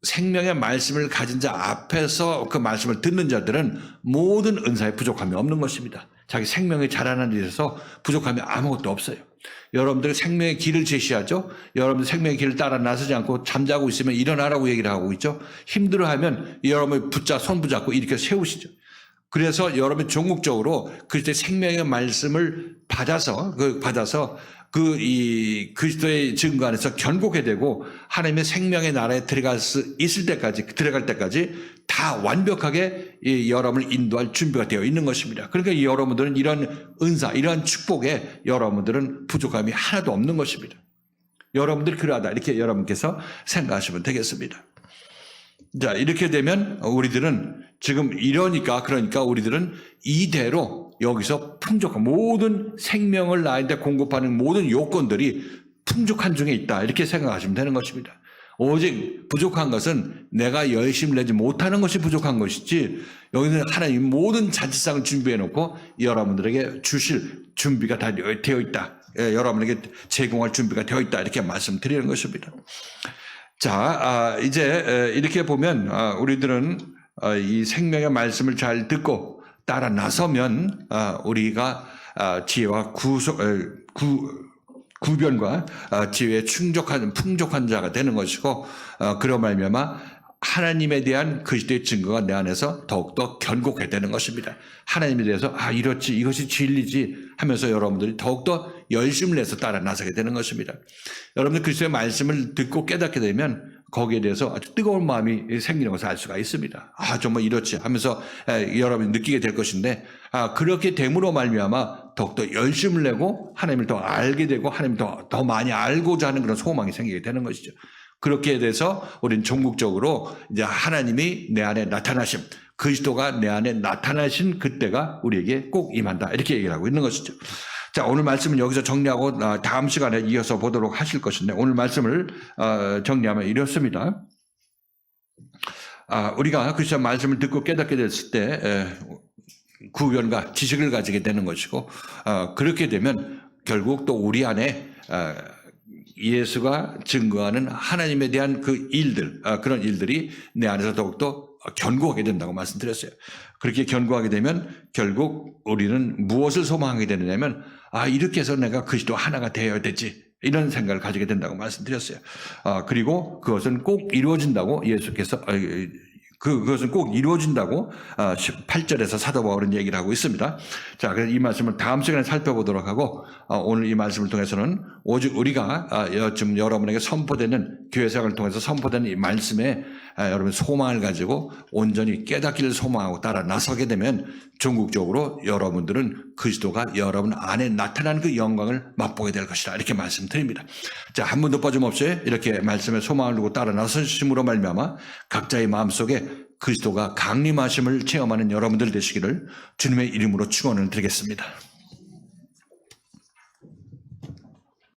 생명의 말씀을 가진 자 앞에서 그 말씀을 듣는 자들은 모든 은사에 부족함이 없는 것입니다. 자기 생명의 자라는 데 있어서 부족함이 아무것도 없어요. 여러분들이 생명의 길을 제시하죠. 여러분들 생명의 길을 따라 나서지 않고 잠자고 있으면 일어나라고 얘기를 하고 있죠. 힘들어하면 여러분을 손 붙잡고 이렇게 세우시죠. 그래서 여러분 종국적으로 그리스도의 생명의 말씀을 받아서 그리스도의 증거 안에서 견고하게 되고 하나님의 생명의 나라에 들어갈 때까지 다 완벽하게 여러분을 인도할 준비가 되어 있는 것입니다. 그러니까 여러분들은 이런 은사, 이러한 축복에 여러분들은 부족함이 하나도 없는 것입니다. 여러분들이 그러하다 이렇게 여러분께서 생각하시면 되겠습니다. 자, 이렇게 되면 우리들은 지금 그러니까 우리들은 이대로 여기서 풍족한 모든 생명을 나한테 공급하는 모든 요건들이 풍족한 중에 있다. 이렇게 생각하시면 되는 것입니다. 오직 부족한 것은 내가 열심히 내지 못하는 것이 부족한 것이지 여기는 하나님 모든 잔치상을 준비해 놓고 여러분들에게 주실 준비가 다 되어 있다. 여러분에게 제공할 준비가 되어 있다. 이렇게 말씀드리는 것입니다. 자, 이제 이렇게 보면 우리들은 이 생명의 말씀을 잘 듣고 따라 나서면 우리가 지혜와 구변과 지혜에 풍족한 자가 되는 것이고 그런 말미암아 하나님에 대한 그리스도의 증거가 내 안에서 더욱더 견고하게 되는 것입니다. 하나님에 대해서 이렇지 이것이 진리지 하면서 여러분들이 더욱더 열심을 내서 따라 나서게 되는 것입니다. 여러분들 그리스도의 말씀을 듣고 깨닫게 되면 거기에 대해서 아주 뜨거운 마음이 생기는 것을 알 수가 있습니다. 정말 이렇지 하면서 여러분이 느끼게 될 것인데 그렇게 됨으로 말미암아 더욱더 열심을 내고 하나님을 더 알게 되고 하나님을 더 많이 알고자 하는 그런 소망이 생기게 되는 것이죠. 그렇게 돼서 우리는 종국적으로 이제 하나님이 내 안에 나타나심, 그리스도가 내 안에 나타나신 그때가 우리에게 꼭 임한다. 이렇게 얘기를 하고 있는 것이죠. 자, 오늘 말씀은 여기서 정리하고 다음 시간에 이어서 보도록 하실 것인데 오늘 말씀을 정리하면 이렇습니다. 우리가 그리스도의 말씀을 듣고 깨닫게 됐을 때 구변과 지식을 가지게 되는 것이고 그렇게 되면 결국 또 우리 안에 예수가 증거하는 하나님에 대한 그 일들, 그런 일들이 내 안에서 더욱더 견고하게 된다고 말씀드렸어요. 그렇게 견고하게 되면 결국 우리는 무엇을 소망하게 되느냐면 이렇게 해서 내가 그리스도 하나가 되어야 되지 이런 생각을 가지게 된다고 말씀드렸어요. 그리고 그것은 꼭 이루어진다고 예수께서 그것은 꼭 이루어진다고 8절에서 사도 바울은 얘기를 하고 있습니다. 자, 그래서 이 말씀을 다음 시간에 살펴보도록 하고 오늘 이 말씀을 통해서는 오직 우리가 지금 여러분에게 선포되는 교회 생활을 통해서 선포되는 이 말씀에 여러분 소망을 가지고 온전히 깨닫기를 소망하고 따라 나서게 되면 전국적으로 여러분들은 그리스도가 여러분 안에 나타난 그 영광을 맛보게 될 것이다. 이렇게 말씀드립니다. 자, 한 번도 빠짐없이 이렇게 말씀에 소망을 두고 따라 나서심으로 말미암아 각자의 마음속에 그리스도가 강림하심을 체험하는 여러분들 되시기를 주님의 이름으로 축원을 드리겠습니다.